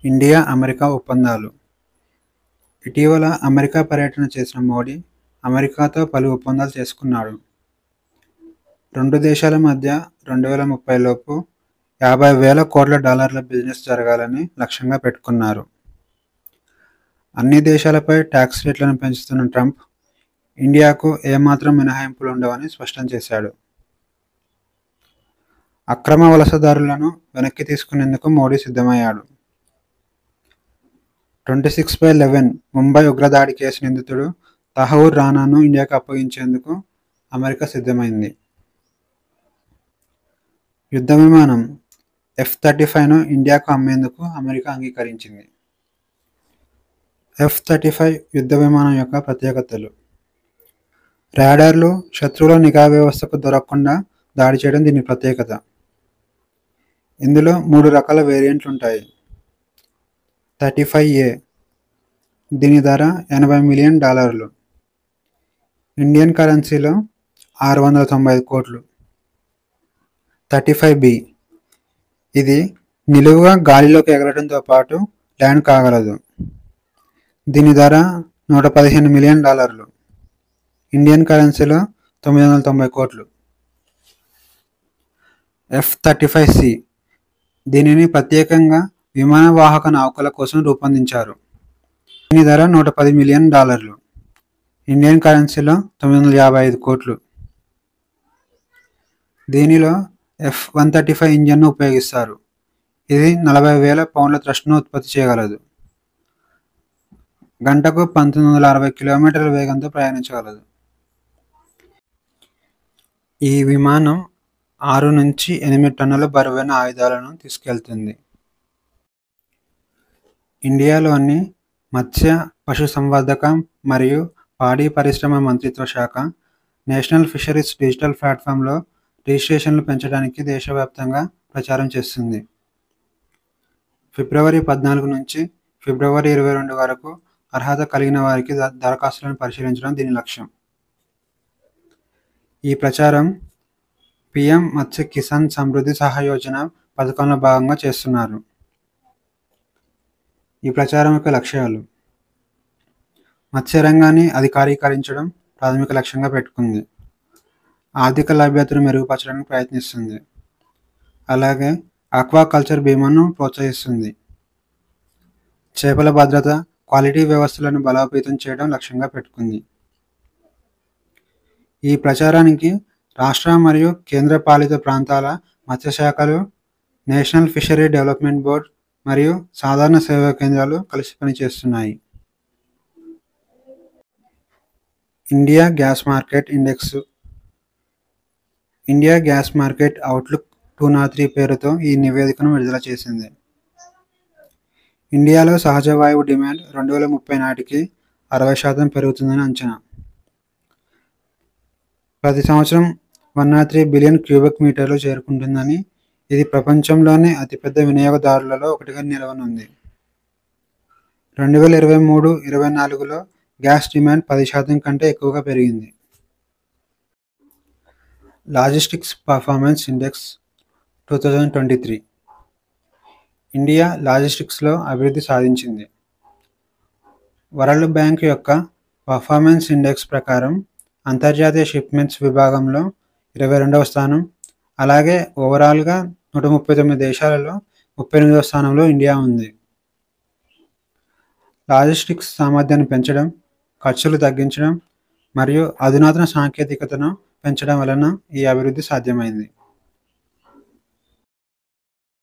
India, America ఒప్పందాలు. ఇటీవల America పర్యటన చేసిన మోడీ, అమెరికాతో పలు ఒప్పందాలు చేసుకున్నాడు. రెండు దేశాల మధ్య 2030 లోపు $50,000 కోట్ల బిజినెస్ జరగాలని లక్ష్యంగా పెట్టుకున్నారు. అన్ని దేశాలపై ట్యాక్స్ రేట్లను పెంచుతున్న ట్రంప్, ఇండియాకు ఏమాత్రం మినహాయింపులు ఉండవని స్పష్టం చేశాడు. అక్రమ వలసదారులను వెనక్కి తీసుకునేందుకు మోడీ సిద్ధమయ్యాడు. 26/11 ముంబై ఉగ్రదాడి కేసు నిందితుడు తహూర్ రానాను ఇండియాకు అప్పగించేందుకు అమెరికా సిద్ధమైంది. యుద్ధ విమానం F-35ను ఇండియాకు అమ్మేందుకు అమెరికా అంగీకరించింది. F-35 యుద్ధ విమానం యొక్క ప్రత్యేకతలు: రాడార్లు, శత్రువుల నిఘా వ్యవస్థకు దొరకకుండా దాడి చేయడం దీని ప్రత్యేకత. ఇందులో 3 రకాల వేరియంట్లు ఉంటాయి. 35A, దీని ధర $80 మిలియన్, ఇండియన్ కరెన్సీలో 695 కోట్లు. 35B, ఇది నిలువుగా గాలిలోకి ఎగరడంతో పాటు ల్యాండ్ కాగలదు. దీని ధర $115 మిలియన్, ఇండియన్ కరెన్సీలో 990 కోట్లు. F-35C, దీనిని ప్రత్యేకంగా విమాన వాహక నౌకల కోసం రూపొందించారు. దీని ధర $110 మిలియన్, ఇండియన్ కరెన్సీలో 955 కోట్లు. దీనిలో F-135 ఇంజన్ను ఉపయోగిస్తారు. ఇది 40,000 పౌండ్ల థ్రస్ట్ను ఉత్పత్తి చేయగలదు. గంటకు 1960 కిలోమీటర్ల వేగంతో ప్రయాణించగలదు. ఈ విమానం 6 నుంచి 8 టన్నుల బరువైన ఆయుధాలను తీసుకెళ్తుంది. ఇండియాలోని మత్స్య, పశుసంవర్ధకం మరియు పాడి పరిశ్రమ మంత్రిత్వ శాఖ నేషనల్ ఫిషరీస్ డిజిటల్ ప్లాట్ఫామ్లో రిజిస్ట్రేషన్లు పెంచడానికి దేశవ్యాప్తంగా ప్రచారం చేస్తుంది. ఫిబ్రవరి 14 నుంచి ఫిబ్రవరి 22 వరకు అర్హత కలిగిన వారికి దరఖాస్తులను పరిశీలించడం దీని లక్ష్యం. ఈ ప్రచారం PM మత్స్య కిసాన్ సమృద్ధి సహయోజన పథకంలో భాగంగా చేస్తున్నారు. ఈ ప్రచారం యొక్క లక్ష్యాలు: మత్స్య రంగాన్ని అధికారీకరించడం ప్రాథమిక లక్ష్యంగా పెట్టుకుంది. ఆర్థిక లభ్యతను మెరుగుపరచడానికి ప్రయత్నిస్తుంది. అలాగే ఆక్వాకల్చర్ బీమాను ప్రోత్సహిస్తుంది. చేపల భద్రత, క్వాలిటీ వ్యవస్థలను బలోపేతం చేయడం లక్ష్యంగా పెట్టుకుంది. ఈ ప్రచారానికి రాష్ట్ర మరియు కేంద్ర పాలిత ప్రాంతాల మత్స్యశాఖలు, నేషనల్ ఫిషరీ డెవలప్మెంట్ బోర్డ్ మరియు సాధారణ సేవా కేంద్రాలు కలిసి పనిచేస్తున్నాయి. India gas market index. India gas market outlook 203 పేరుతో ఈ నివేదికను విడుదల చేసింది. ఇండియాలో సహజ వాయువు డిమాండ్ 2030 నాటికి 60% పెరుగుతుందని అంచనా. ప్రతి సంవత్సరం 103 బిలియన్ క్యూబిక్ మీటర్లు చేరుకుంటుందని, ఇది ప్రపంచంలోనే అతిపెద్ద వినియోగదారులలో ఒకటిగా నిలవనుంది. 2023-24లో గ్యాస్ డిమాండ్ 10% కంటే ఎక్కువగా పెరిగింది. Logistics performance index 2023. ఇండియా లాజిస్టిక్స్లో అభివృద్ధి సాధించింది. వరల్డ్ బ్యాంక్ యొక్క పర్ఫార్మెన్స్ ఇండెక్స్ ప్రకారం అంతర్జాతీయ షిప్మెంట్స్ విభాగంలో 22వ స్థానం, అలాగే ఓవరాల్గా 139 దేశాలలో 38వ స్థానంలో ఇండియా ఉంది. లాజిస్టిక్స్ సామర్థ్యాన్ని పెంచడం, ఖర్చులు తగ్గించడం మరియు అధునాతన సాంకేతికతను పెంచడం వలన ఈ అభివృద్ధి సాధ్యమైంది.